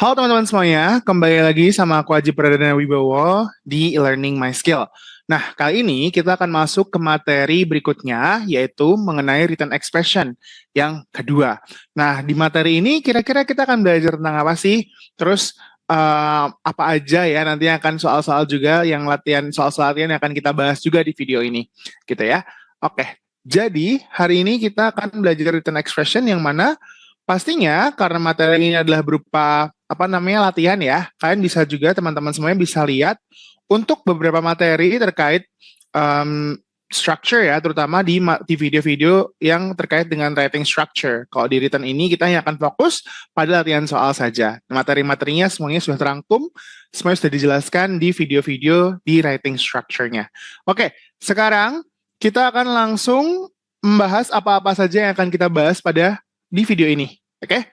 Halo teman-teman semuanya, kembali lagi sama aku Aji Pradana Wibowo di e-learning My Skill. Nah, kali ini kita akan masuk ke materi berikutnya, yaitu mengenai written expression yang kedua. Nah, di materi ini kira-kira kita akan belajar tentang apa sih? Terus apa aja ya, nanti akan soal-soal juga yang soal-soal latihan yang akan kita bahas juga di video ini, gitu ya. Oke, jadi hari ini kita akan belajar written expression yang mana pastinya karena materi ini adalah berupa apa namanya latihan ya, kalian bisa juga teman-teman semuanya bisa lihat untuk beberapa materi terkait um, structure ya, terutama di video-video yang terkait dengan writing structure. Kalau di written ini kita hanya akan fokus pada latihan soal saja. Materi-materinya semuanya sudah terangkum, semuanya sudah dijelaskan di video-video di writing structure-nya. Oke, sekarang kita akan langsung membahas apa-apa saja yang akan kita bahas pada di video ini. Oke?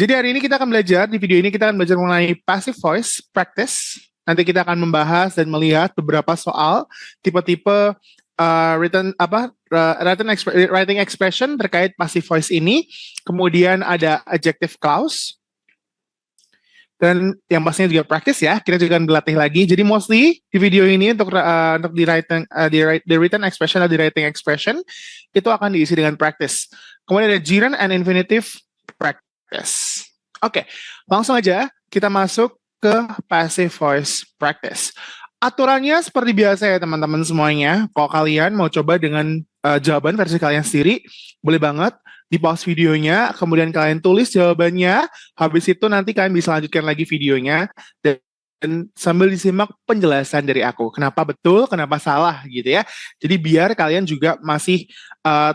Jadi hari ini kita akan belajar, di video ini kita akan belajar mengenai passive voice practice. Nanti kita akan membahas dan melihat beberapa soal tipe-tipe writing expression terkait passive voice ini. Kemudian ada adjective clause. Dan yang pastinya juga practice ya, kita juga akan berlatih lagi. Jadi mostly di video ini untuk di written expression atau di writing expression itu akan diisi dengan practice. Kemudian ada gerund and infinitive practice. Oke, langsung aja kita masuk ke passive voice practice. Aturannya seperti biasa ya teman-teman semuanya. Kalau kalian mau coba dengan jawaban versi kalian sendiri, boleh banget di pause videonya, kemudian kalian tulis jawabannya, habis itu nanti kalian bisa lanjutkan lagi videonya, dan sambil disimak penjelasan dari aku. Kenapa betul, kenapa salah gitu ya. Jadi biar kalian juga masih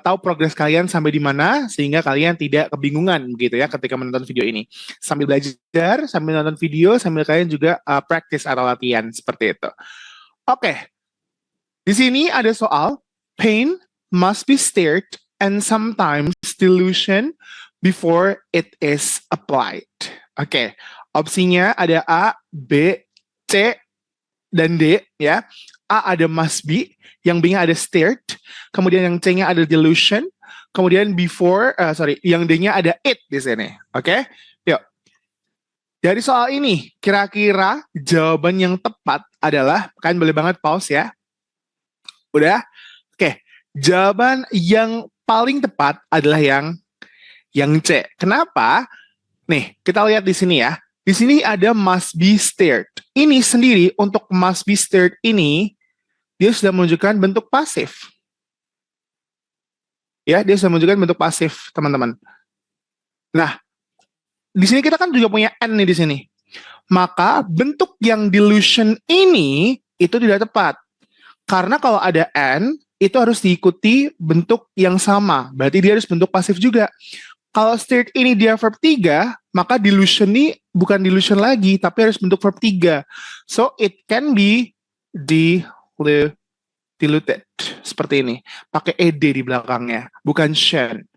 tahu progres kalian sampai di mana, sehingga kalian tidak kebingungan gitu ya ketika menonton video ini. Sambil belajar, sambil nonton video, sambil kalian juga practice atau latihan, seperti itu. Oke, di sini ada soal, pain must be stirred and sometimes dilution before it is applied. Oke, opsinya ada A, B, C, dan D ya. A ada must be, yang B-nya ada stirred, kemudian yang C-nya ada dilution, kemudian yang D-nya ada it di sini. Oke, yuk. Dari soal ini, kira-kira jawaban yang tepat adalah, kalian boleh banget pause ya. Udah? Oke, jawaban yang paling tepat adalah yang C. Kenapa? Nih, kita lihat di sini ya. Di sini ada must be stirred. Ini sendiri untuk must be stirred ini, dia sudah menunjukkan bentuk pasif. Ya, dia sudah menunjukkan bentuk pasif, teman-teman. Nah, di sini kita kan juga punya N nih di sini. Maka bentuk yang dilution ini itu tidak tepat. Karena kalau ada N, itu harus diikuti bentuk yang sama. Berarti dia harus bentuk pasif juga. Kalau stirred ini dia verb 3, maka dilution ini bukan dilution lagi, tapi harus bentuk verb 3. So, it can be diluted. Seperti ini. Pakai ed di belakangnya, bukan shen.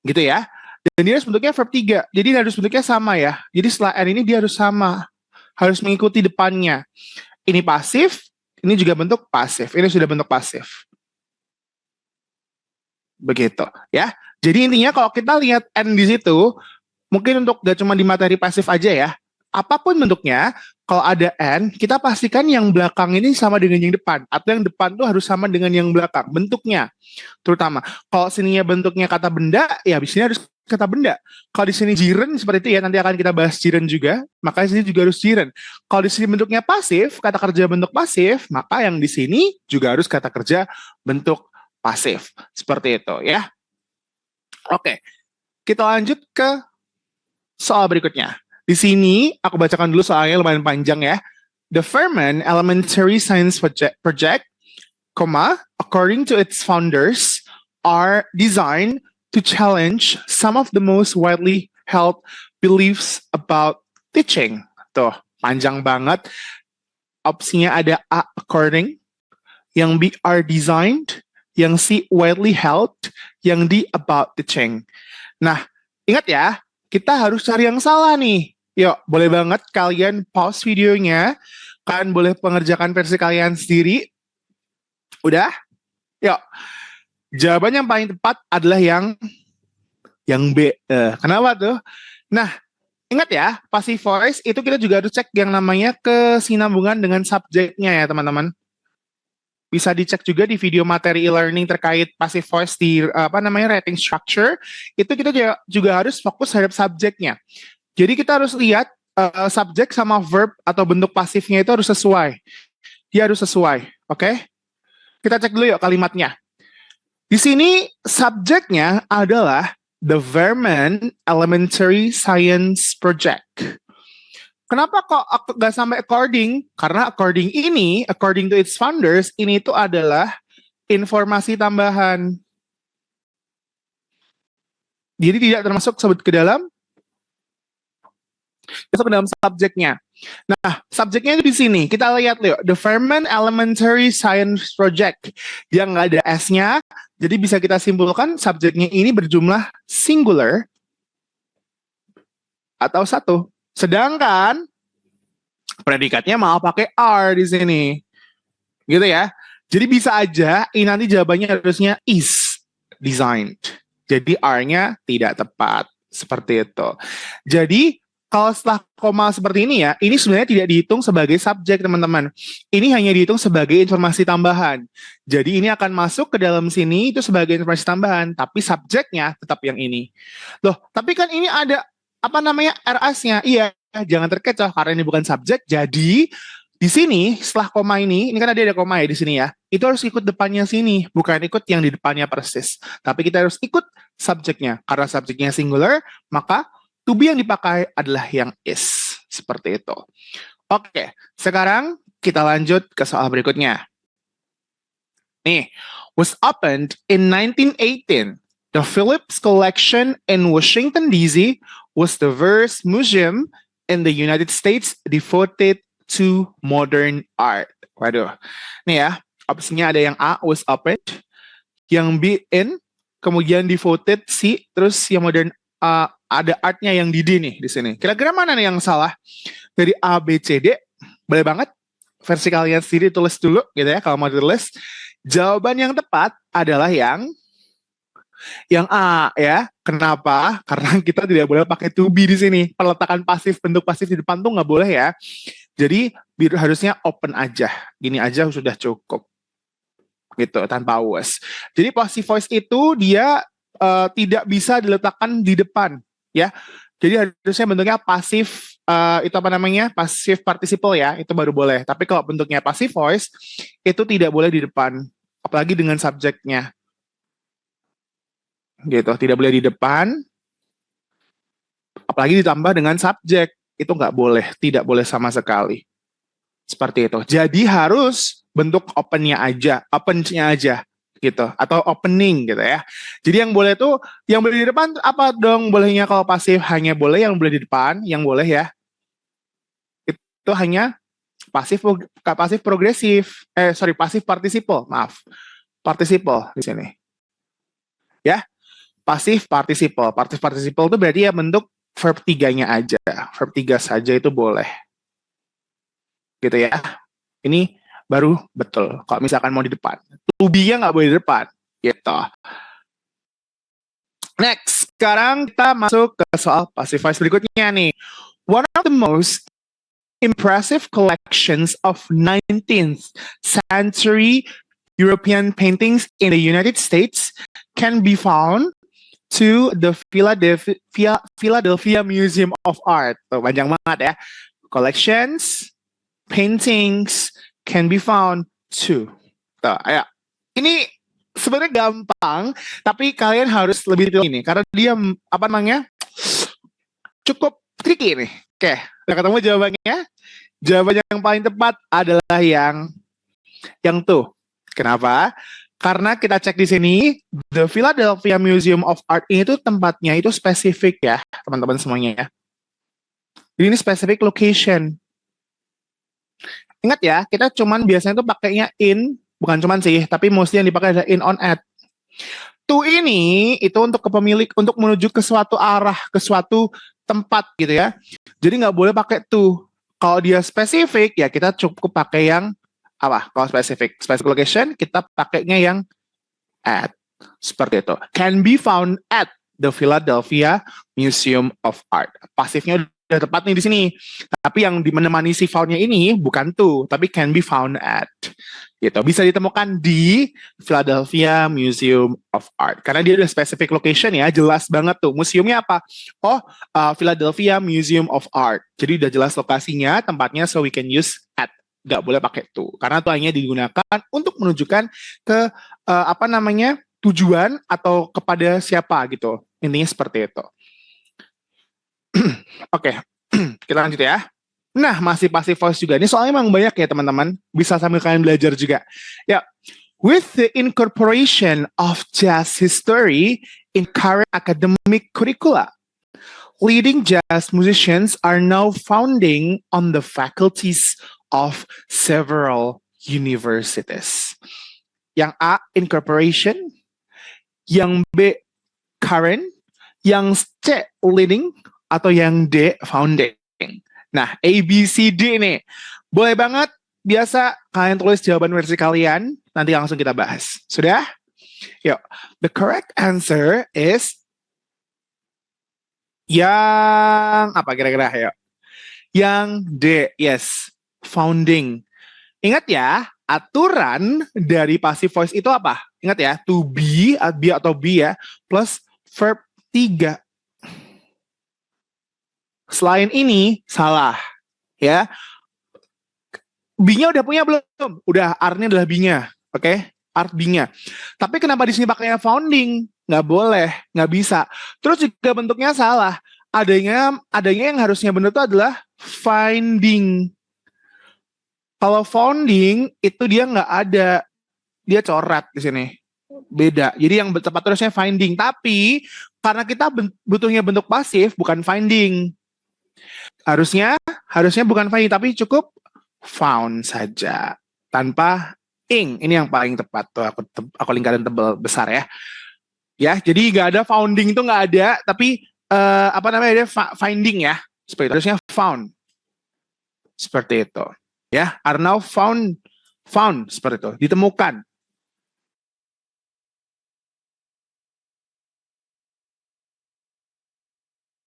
Gitu ya. Dan dia harus bentuknya verb 3. Jadi harus bentuknya sama ya. Jadi setelah N ini dia harus sama. Harus mengikuti depannya. Ini pasif, ini juga bentuk pasif. Ini sudah bentuk pasif. Begitu ya. Jadi intinya kalau kita lihat N di situ, mungkin untuk gak cuma di materi pasif aja ya, apapun bentuknya, kalau ada N, kita pastikan yang belakang ini sama dengan yang depan, atau yang depan tuh harus sama dengan yang belakang, bentuknya. Terutama, kalau sininya bentuknya kata benda, ya di sini harus kata benda. Kalau di sini jiren, seperti itu ya, nanti akan kita bahas jiren juga, maka di sini juga harus jiren. Kalau di sini bentuknya pasif, kata kerja bentuk pasif, maka yang di sini juga harus kata kerja bentuk pasif. Seperti itu ya. Oke, kita lanjut ke soal berikutnya. Di sini aku bacakan dulu soalnya lumayan panjang ya. The Furman Elementary Science Project, according to its founders, are designed to challenge some of the most widely held beliefs about teaching. Tuh, panjang banget. Opsinya ada A, according, yang B, are designed, yang C, widely held, yang D, about teaching. Nah, ingat ya, kita harus cari yang salah nih. Yuk, boleh banget kalian pause videonya. Kalian boleh pengerjakan versi kalian sendiri. Udah? Yuk. Jawaban yang paling tepat adalah yang B. Kenapa tuh? Nah, Ingat ya, passive voice itu kita juga harus cek yang namanya kesinambungan dengan subjeknya ya teman-teman. Bisa dicek juga di video materi e-learning terkait passive voice di writing structure. Itu kita juga harus fokus terhadap subjeknya. Jadi kita harus lihat subjek sama verb atau bentuk pasifnya itu harus sesuai. Dia harus sesuai, oke? Kita cek dulu yuk kalimatnya. Di sini subjeknya adalah the Vermont Elementary Science Project. Kenapa kok nggak sampai according? Karena according to its founders, ini itu adalah informasi tambahan. Jadi tidak termasuk sebut ke dalam subjeknya. Nah, subjeknya itu di sini. Kita lihat yuk, the Vermont Elementary Science Project. Yang nggak ada S-nya, jadi bisa kita simpulkan subjeknya ini berjumlah singular atau satu. Sedangkan predikatnya mau pakai are di sini. Gitu ya. Jadi bisa aja ini nanti jawabannya harusnya is designed. Jadi are-nya tidak tepat. Seperti itu. Jadi kalau setelah koma seperti ini ya, ini sebenarnya tidak dihitung sebagai subjek teman-teman. Ini hanya dihitung sebagai informasi tambahan. Jadi ini akan masuk ke dalam sini itu sebagai informasi tambahan, tapi subjeknya tetap yang ini. Loh, tapi kan ini ada RS-nya. Iya, jangan terkecoh karena ini bukan subjek. Jadi di sini setelah koma ini kan ada koma ya di sini ya. Itu harus ikut depannya sini, bukan ikut yang di depannya persis. Tapi kita harus ikut subjeknya. Karena subjeknya singular, maka to be yang dipakai adalah yang is. Seperti itu. Oke, sekarang kita lanjut ke soal berikutnya. Nih, was opened in 1918. The Phillips Collection in Washington, D.C. was the first museum in the United States devoted to modern art. Waduh. Nih ya, opsinya ada yang A, was opened. Yang B, in. Kemudian devoted, C. Terus yang modern ada artnya yang di D nih di sini. Kira-kira mana nih yang salah? Dari A, B, C, D. Boleh banget. Versi kalian sendiri tulis dulu gitu ya kalau mau ditulis. Jawaban yang tepat adalah yang A ya. Kenapa? Karena kita tidak boleh pakai to be di sini. Peletakan pasif, bentuk pasif di depan tuh nggak boleh ya. Jadi harusnya open aja. Gini aja sudah cukup. Gitu, tanpa was. Jadi passive voice itu dia tidak bisa diletakkan di depan ya. Jadi harusnya bentuknya pasif pasif participle ya, itu baru boleh. Tapi kalau bentuknya passive voice itu tidak boleh di depan, apalagi dengan subjeknya. Gitu, tidak boleh di depan. Apalagi ditambah dengan subjek, itu nggak boleh, tidak boleh sama sekali. Seperti itu. Jadi harus bentuk open-nya aja gitu, atau opening gitu ya. Jadi yang boleh tuh, yang boleh di depan apa dong bolehnya kalau pasif? Hanya boleh yang boleh di depan, yang boleh ya. Itu hanya pasif progresif. Pasif participle, maaf. Participle di sini. Ya. Pasif participle. Pasif participle itu berarti ya bentuk verb 3-nya aja. Verb 3 saja itu boleh. Gitu ya. Ini baru betul. Kalau misalkan mau di depan. To be-nya nggak boleh di depan. Gitu. Next. Sekarang kita masuk ke soal passive voice berikutnya nih. One of the most impressive collections of 19th century European paintings in the United States can be found to the Philadelphia Museum of Art. Tuh, panjang banget ya. Collections, paintings can be found to. Tuh, ayo. Ini sebenarnya gampang, tapi kalian harus lebih detail ini karena dia cukup tricky nih. Oke, udah ketemu jawabannya? Jawaban yang paling tepat adalah yang tuh. Kenapa? Karena kita cek di sini, the Philadelphia Museum of Art ini tuh tempatnya itu spesifik ya, teman-teman semuanya ya. Jadi ini specific location. Ingat ya, kita cuman biasanya tuh pakainya in, bukan cuman sih, tapi mostly yang dipakai adalah in, on, at. To ini itu untuk ke pemilik, untuk menuju ke suatu arah, ke suatu tempat gitu ya. Jadi nggak boleh pakai to. Kalau dia spesifik, ya kita cukup pakai yang apa? Kalau specific location, kita pakainya yang at. Seperti itu. Can be found at the Philadelphia Museum of Art. Pasifnya udah tepat nih di sini. Tapi yang menemani si found-nya ini bukan tuh, tapi can be found at. Gitu. Bisa ditemukan di Philadelphia Museum of Art. Karena dia udah specific location ya, jelas banget tuh. Museumnya apa? Oh, Philadelphia Museum of Art. Jadi udah jelas lokasinya, tempatnya, so we can use at. Nggak boleh pakai tuh. Karena tuh hanya digunakan untuk menunjukkan ke tujuan atau kepada siapa gitu. Intinya seperti itu. Oke, kita lanjut ya. Nah, masih passive voice juga. Ini soalnya memang banyak ya teman-teman. Bisa sambil kalian belajar juga. Ya, with the incorporation of jazz history in current academic curricula, leading jazz musicians are now founding on the faculties of several universities. Yang A, incorporation. Yang B, current. Yang C, leading. Atau yang D, founding. Nah, A, B, C, D nih. Boleh banget, biasa kalian tulis jawaban versi kalian, nanti langsung kita bahas. Sudah? Yuk, the correct answer is yang apa kira-kira? Yuk. Yang D, yes, founding. Ingat ya, aturan dari passive voice itu apa? Ingat ya, to be atau be ya, plus verb 3. Selain ini, salah. Ya. B-nya udah punya belum? Udah, art-nya adalah B-nya. Oke? Art B-nya. Tapi kenapa di sini pakainya founding? Nggak boleh, nggak bisa. Terus juga bentuknya salah. Adanya yang harusnya benar itu adalah finding. Kalau founding, itu dia nggak ada. Dia coret di sini. Beda. Jadi yang tepat terusnya finding. Tapi, karena kita butuhnya bentuk pasif, bukan finding. Harusnya bukan finding, tapi cukup found saja tanpa ing. Ini yang paling tepat tuh, aku lingkaran tebal besar ya. Ya, jadi nggak ada founding itu nggak ada, tapi dia finding ya. Seperti itu. Harusnya found. Seperti itu. Ya, are now found seperti itu, ditemukan.